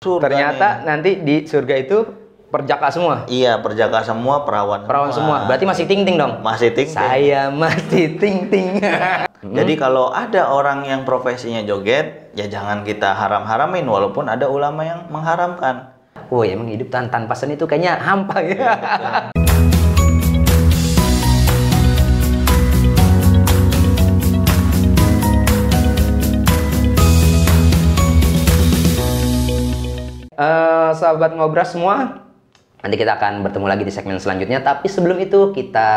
surga ternyata nih. nanti di surga itu perjaka semua. Iya, perjaka semua, perawan Semua. Berarti masih ting-ting dong? Masih ting-ting. Saya masih ting-ting. Jadi kalau ada orang yang profesinya joget, ya jangan kita haram-haramin walaupun ada ulama yang mengharamkan. Woi, emang hidup tanpa seni itu kayaknya hampa ya. Sahabat ngobras semua, nanti kita akan bertemu lagi di segmen selanjutnya. Tapi sebelum itu kita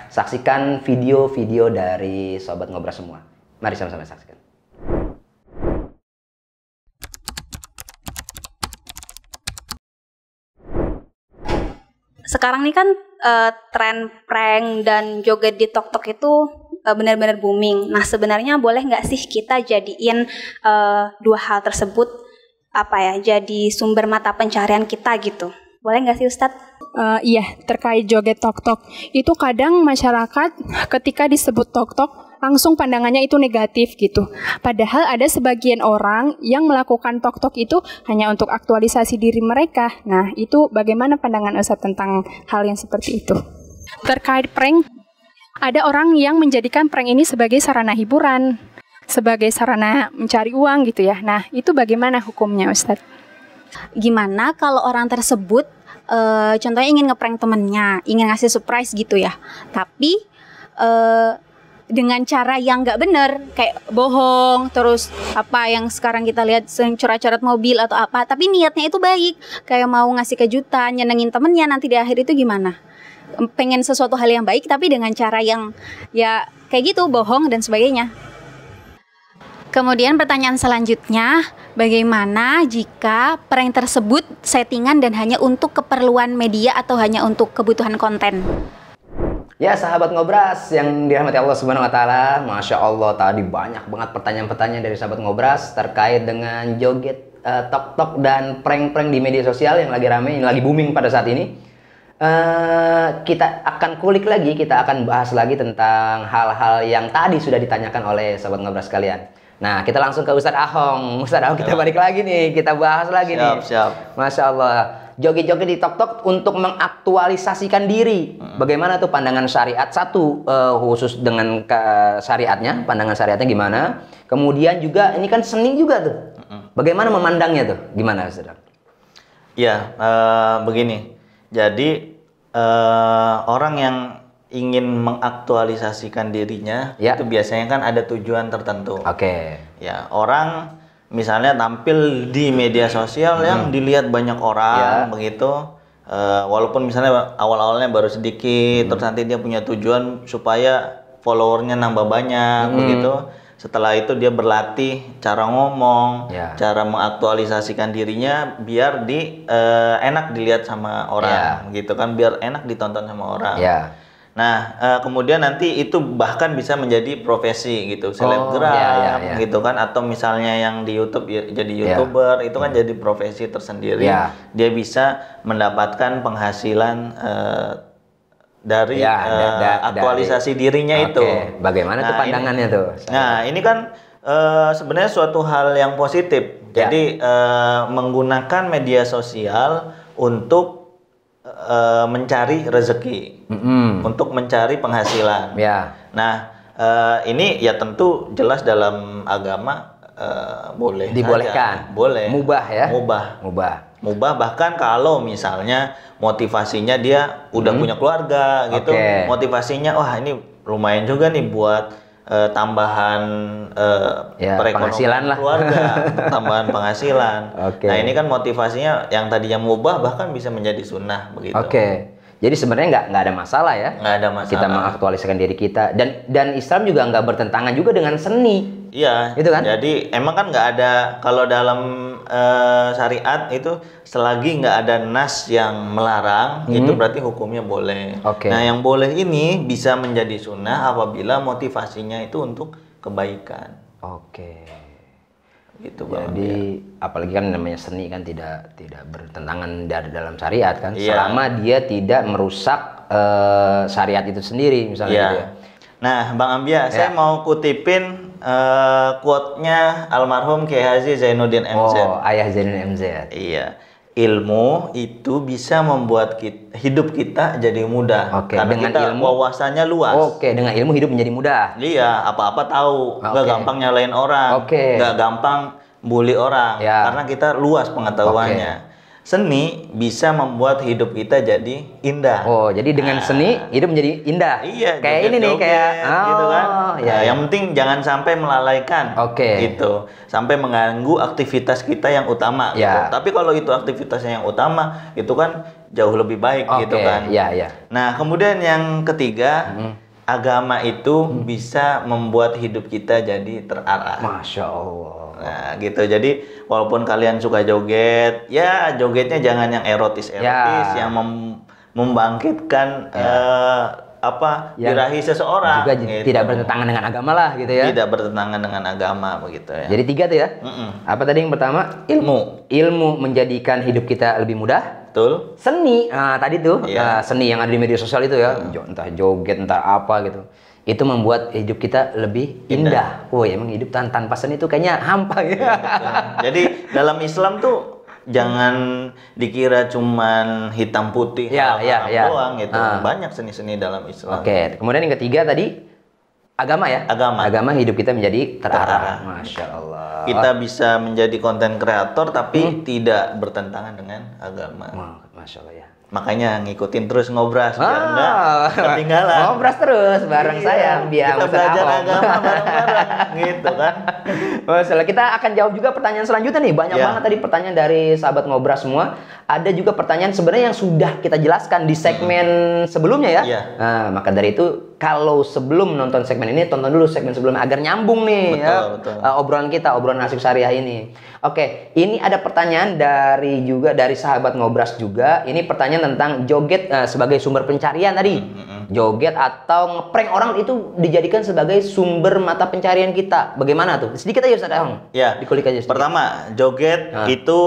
saksikan video-video dari sahabat ngobras semua. Mari sama-sama saksikan. Sekarang nih kan tren prank dan joget di TikTok itu benar-benar booming. Nah, sebenarnya boleh nggak sih kita jadiin dua hal tersebut jadi sumber mata pencaharian kita gitu? Boleh nggak sih Ustadz? Iya, terkait joget tok-tok. Itu kadang masyarakat ketika disebut tok-tok langsung pandangannya itu negatif gitu. Padahal ada sebagian orang yang melakukan tok-tok itu hanya untuk aktualisasi diri mereka. Nah, itu bagaimana pandangan Ustadz tentang hal yang seperti itu? Terkait prank, ada orang yang menjadikan prank ini sebagai sarana hiburan, sebagai sarana mencari uang gitu ya. Nah, itu bagaimana hukumnya Ustadz? Gimana kalau orang tersebut contohnya ingin ngeprank temennya, ingin ngasih surprise gitu ya, tapi dengan cara yang nggak bener, kayak bohong, terus yang sekarang kita lihat coret-coret mobil atau apa, tapi niatnya itu baik, kayak mau ngasih kejutan, nyenengin temennya, nanti di akhir itu gimana? Pengen sesuatu hal yang baik tapi dengan cara yang ya kayak gitu, bohong dan sebagainya. Kemudian pertanyaan selanjutnya, bagaimana jika prank tersebut settingan dan hanya untuk keperluan media atau hanya untuk kebutuhan konten? Ya sahabat ngobras yang dirahmati Allah Subhanahu Wa Taala, masya Allah tadi banyak banget pertanyaan-pertanyaan dari sahabat ngobras terkait dengan joget, tok-tok dan prank-prank di media sosial yang lagi rame, yang lagi booming pada saat ini. Kita akan kulik lagi, kita akan bahas lagi tentang hal-hal yang tadi sudah ditanyakan oleh sahabat ngobras sekalian. Nah, kita langsung ke Ustadz Ahong. Ustadz Ahong, kita balik lagi nih, kita bahas lagi nih. Siap. Masya Allah. Joget-joget di TikTok untuk mengaktualisasikan diri. Bagaimana tuh pandangan syariat? Satu, khusus dengan syariatnya, pandangan syariatnya gimana? Kemudian juga ini kan seni juga tuh. Bagaimana memandangnya tuh? Gimana, Ustadz? Ya, begini. Jadi orang yang ingin mengaktualisasikan dirinya itu biasanya kan ada tujuan tertentu. Oke. Ya, orang misalnya tampil di media sosial yang dilihat banyak orang begitu, walaupun misalnya awal-awalnya baru sedikit, terus nanti dia punya tujuan supaya followernya nambah banyak begitu. Setelah itu dia berlatih cara ngomong, cara mengaktualisasikan dirinya biar enak dilihat sama orang gitu kan, biar enak ditonton sama orang. Nah, kemudian nanti itu bahkan bisa menjadi profesi gitu, selebgram gitu kan, atau misalnya yang di YouTube jadi YouTuber, itu kan jadi profesi tersendiri. Dia bisa mendapatkan penghasilan dari aktualisasi dirinya itu. Bagaimana tuh pandangannya tuh? Nah, ini kan sebenarnya suatu hal yang positif. Jadi menggunakan media sosial untuk mencari rezeki, untuk mencari penghasilan. Nah, ini ya tentu jelas dalam agama boleh, dibolehkan, boleh, mubah ya, mubah bahkan kalau misalnya motivasinya dia udah punya keluarga gitu, motivasinya wah ini lumayan juga nih buat tambahan perekonomian keluarga, tambahan penghasilan. Nah, ini kan motivasinya yang tadinya mubah bahkan bisa menjadi sunnah begitu. Jadi sebenarnya nggak ada masalah ya. Nggak ada masalah. Kita mengaktualisasikan diri kita, dan Islam juga nggak bertentangan juga dengan seni. Iya. Itu kan? Jadi emang kan nggak ada, kalau dalam syariat itu selagi nggak ada nas yang melarang, itu berarti hukumnya boleh. Nah, yang boleh ini bisa menjadi sunnah apabila motivasinya itu untuk kebaikan. Gitu, jadi apalagi kan namanya seni kan tidak bertentangan dari dalam syariat kan, selama dia tidak merusak syariat itu sendiri misalnya gitu ya. Nah, Bang Ambia, saya mau kutipin quote-nya almarhum Kiai Haji Zainuddin MZ. Oh, ayah Zainuddin MZ. Iya. Ilmu itu bisa membuat hidup kita jadi mudah. Oke, karena dengan kita ilmu wawasannya luas. Oke, dengan ilmu hidup menjadi mudah. Iya, apa-apa tahu, nggak Oke. gampang nyalain orang, Oke. nggak gampang bully orang, Ya. karena kita luas pengetahuannya. Seni bisa membuat hidup kita jadi indah. Oh, jadi dengan seni hidup menjadi indah. Iya, kayak ini nih, joget-joget, kayak gitu kan. ya, Nah, yang penting jangan sampai melalaikan. Oke. Gitu. Sampai mengganggu aktivitas kita yang utama Ya. gitu. Tapi kalau itu aktivitasnya yang utama, itu kan jauh lebih baik gitu Oke, kan. iya, iya. Nah, kemudian yang ketiga, agama itu bisa membuat hidup kita jadi terarah. Masya Allah. Nah, gitu. Jadi walaupun kalian suka joget, ya jogetnya jangan yang erotis-erotis, Ya. yang membangkitkan birahi seseorang. Juga gitu. tidak bertentangan dengan agama lah gitu ya. Tidak bertentangan dengan agama begitu ya. Jadi 3 tuh ya. Mm-mm. Apa tadi yang pertama? Ilmu, Ilmu menjadikan hidup kita lebih mudah. betul? Seni, tadi tuh Iya. seni yang ada di media sosial itu ya, entah joget, entah apa gitu. Itu membuat hidup kita lebih indah. Woi, emang hidup tanpa seni itu kayaknya hampa ya. Jadi dalam Islam tuh jangan dikira cuman hitam putih Ya, haram ya. doang gitu. Ah. Banyak seni-seni dalam Islam. Oke, kemudian yang ketiga tadi agama ya. Agama. Agama hidup kita menjadi terarah. Terarah. Masya Allah. Kita bisa menjadi konten kreator tapi tidak bertentangan dengan agama. Wah, Masya Allah ya. Makanya ngikutin terus ngobras biar enggak ketinggalan. Ngobras terus bareng Iya, saya biar kita belajar agama bareng-bareng gitu kan. Masalah kita akan jawab juga pertanyaan selanjutnya nih. Banyak Ya. banget tadi pertanyaan dari sahabat ngobras semua. Ada juga pertanyaan sebenarnya yang sudah kita jelaskan di segmen sebelumnya ya. Iya. Nah, maka dari itu kalau sebelum nonton segmen ini, tonton dulu segmen sebelumnya agar nyambung nih Betul, ya. betul. Obrolan kita, obrolan asik syariah ini. Oke, ini ada pertanyaan dari sahabat ngobras juga. Ini pertanyaan tentang joget sebagai sumber pencarian tadi. Joget atau ngeprank orang itu dijadikan sebagai sumber mata pencarian kita. Bagaimana tuh? Sedikit aja Ustaz Ahong. Ya. Dikulik aja sedikit. Pertama, joget itu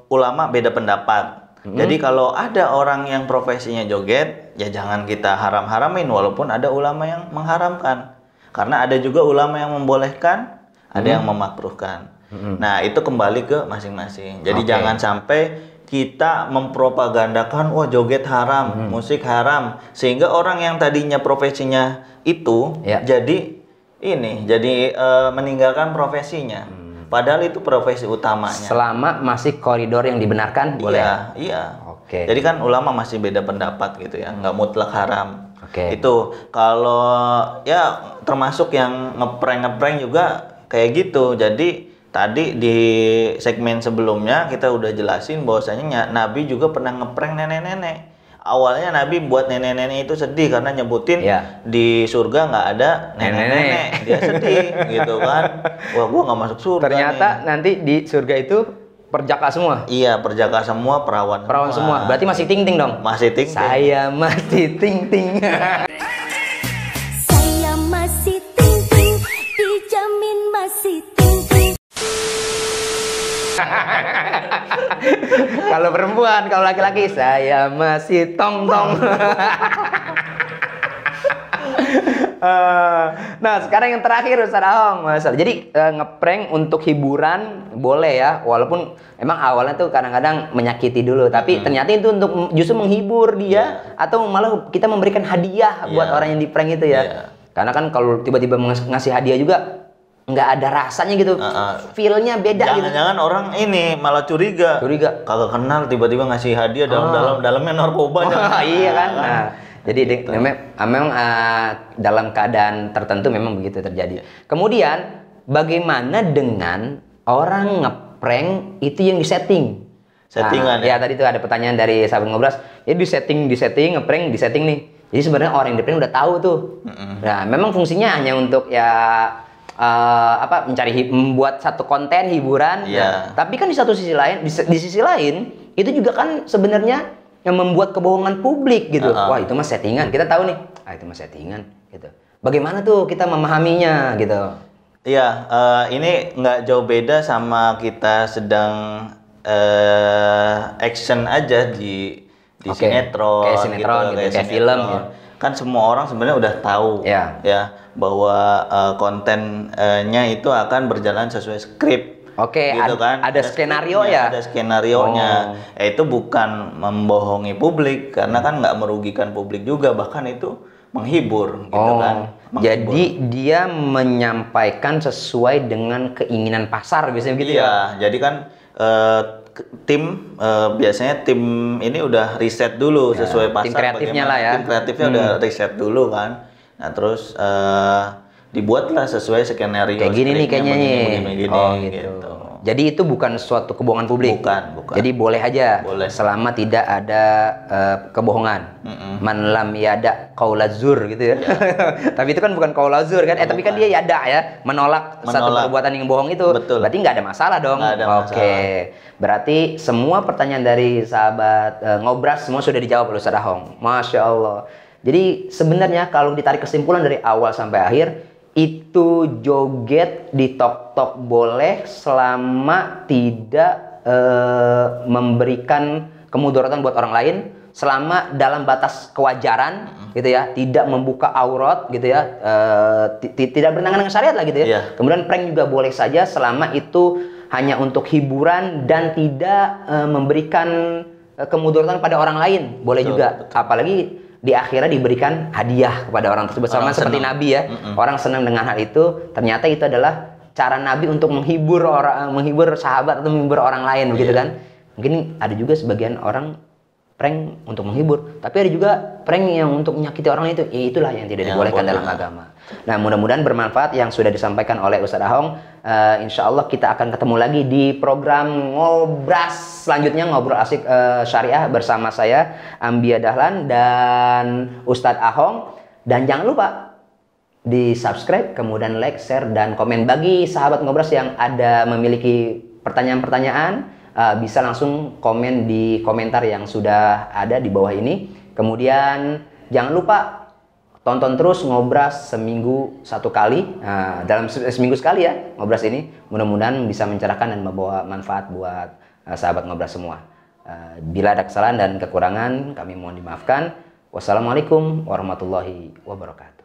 ulama beda pendapat. Jadi kalau ada orang yang profesinya joget, ya jangan kita haram-haramin walaupun ada ulama yang mengharamkan. Karena ada juga ulama yang membolehkan, ada yang memakruhkan. Nah, itu kembali ke masing-masing. Jadi Oke. jangan sampai kita mempropagandakan wah joget haram, musik haram, sehingga orang yang tadinya profesinya itu Ya. jadi meninggalkan profesinya. Padahal itu profesi utamanya. Selama masih koridor yang dibenarkan, boleh. Iya. Oke. Jadi kan ulama masih beda pendapat gitu ya, nggak mutlak haram. Oke. Itu kalau ya termasuk yang ngeprank juga kayak gitu. Jadi tadi di segmen sebelumnya kita udah jelasin bahwasanya Nabi juga pernah ngeprank nenek-nenek. Awalnya Nabi buat nenek-nenek itu sedih karena nyebutin Ya. di surga nggak ada nenek-nenek. Dia sedih gitu kan. Wah, gua nggak masuk surga Ternyata nih. nanti di surga itu perjaka semua. Iya, perjaka semua, perawan Semua. Berarti masih ting-ting dong. masih ting. Saya masih ting-ting. Saya masih ting-ting, dijamin masih ting-ting. Kalau perempuan, kalau laki-laki saya masih tong-tong. Nah, sekarang yang terakhir Ustaz Ahong. Jadi ngeprank untuk hiburan boleh ya, walaupun emang awalnya tuh kadang-kadang menyakiti dulu, tapi ternyata itu untuk justru menghibur dia atau malah kita memberikan hadiah buat orang yang di prank itu ya. Iya. Karena kan kalau tiba-tiba ngasih hadiah juga nggak ada rasanya gitu, feel-nya beda gitu. Jangan-jangan orang ini malah curiga. Kagak kenal tiba-tiba ngasih hadiah dalamnya narkoba. Iya kan. Nah, jadi memang dalam keadaan tertentu memang begitu terjadi. Kemudian bagaimana dengan orang ngeprank itu yang disetting? Settingan Ya tadi tuh ada pertanyaan dari sahabat ngobras. Ya disetting, ngeprank disetting nih. Jadi sebenarnya orang yang di-prank udah tahu tuh. Nah, memang fungsinya hanya untuk ya membuat satu konten hiburan. Iya. Tapi kan di sisi lain itu juga kan sebenarnya yang membuat kebohongan publik gitu. Wah, itu mah settingan. Kita tahu nih, itu mah settingan gitu. Bagaimana tuh kita memahaminya gitu? Iya, ini nggak jauh beda sama kita sedang action aja di Oke. sinetron, Kayak sinetron gitu, kayak film sinetron. ya. kan semua orang sebenarnya udah tahu Ya. ya bahwa kontennya itu akan berjalan sesuai skrip. Oke, Gitu kan. ada skenario skripnya, ya? Ada skenarionya. Itu bukan membohongi publik karena kan nggak merugikan publik juga, bahkan itu menghibur gitu kan. Menghibur. Jadi dia menyampaikan sesuai dengan keinginan pasar biasanya gitu ya? Iya, jadi kan tim biasanya tim ini udah riset dulu sesuai pasar. Tim kreatifnya lah ya. Tim kreatifnya udah riset dulu kan. Nah terus dibuatlah sesuai skenario. Kayak gini nih kayaknya nih. Begini, gitu. Jadi itu bukan suatu kebohongan publik. Bukan. Jadi boleh aja. Boleh. Selama tidak ada kebohongan. Man lam yada qaulazur gitu ya. Tapi itu kan bukan qaulazur kan? Tapi kan dia yada ya, menolak satu perbuatan yang bohong itu. Betul. Berarti nggak ada masalah dong. Nggak ada masalah. Oke. Berarti semua pertanyaan dari sahabat Ngobras semua sudah dijawab oleh Ustaz Ahong. Masya Allah. Jadi sebenarnya kalau ditarik kesimpulan dari awal sampai akhir, itu joget di tok-tok boleh selama tidak memberikan kemudaratan buat orang lain, selama dalam batas kewajaran gitu ya, tidak membuka aurat gitu ya, tidak bertentangan dengan syariat lah gitu ya. Kemudian prank juga boleh saja selama itu hanya untuk hiburan dan tidak memberikan kemudaratan pada orang lain, boleh juga. Betul. Apalagi di akhirnya diberikan hadiah kepada orang tersebut, sama seperti Nabi ya. Orang senang dengan hal itu, ternyata itu adalah cara Nabi untuk menghibur orang, menghibur sahabat atau menghibur orang lain begitu kan. Mungkin ada juga sebagian orang prank untuk menghibur, tapi ada juga prank yang untuk menyakiti orang itu. Ya itulah yang tidak dibolehkan dalam agama. Nah, mudah-mudahan bermanfaat yang sudah disampaikan oleh Ustaz Ahong. Insya Allah kita akan ketemu lagi di program Ngobras selanjutnya, Ngobrol Asik Syariah bersama saya Ambia Dahlan dan Ustadz Ahong. Dan jangan lupa di subscribe, kemudian like, share, dan komen. Bagi sahabat Ngobras yang ada memiliki pertanyaan-pertanyaan, bisa langsung komen di komentar yang sudah ada di bawah ini. Kemudian jangan lupa tonton terus Ngobras seminggu satu kali, dalam seminggu sekali ya Ngobras ini. Mudah-mudahan bisa mencerahkan dan membawa manfaat buat sahabat Ngobras semua. Bila ada kesalahan dan kekurangan kami mohon dimaafkan. Wassalamualaikum warahmatullahi wabarakatuh.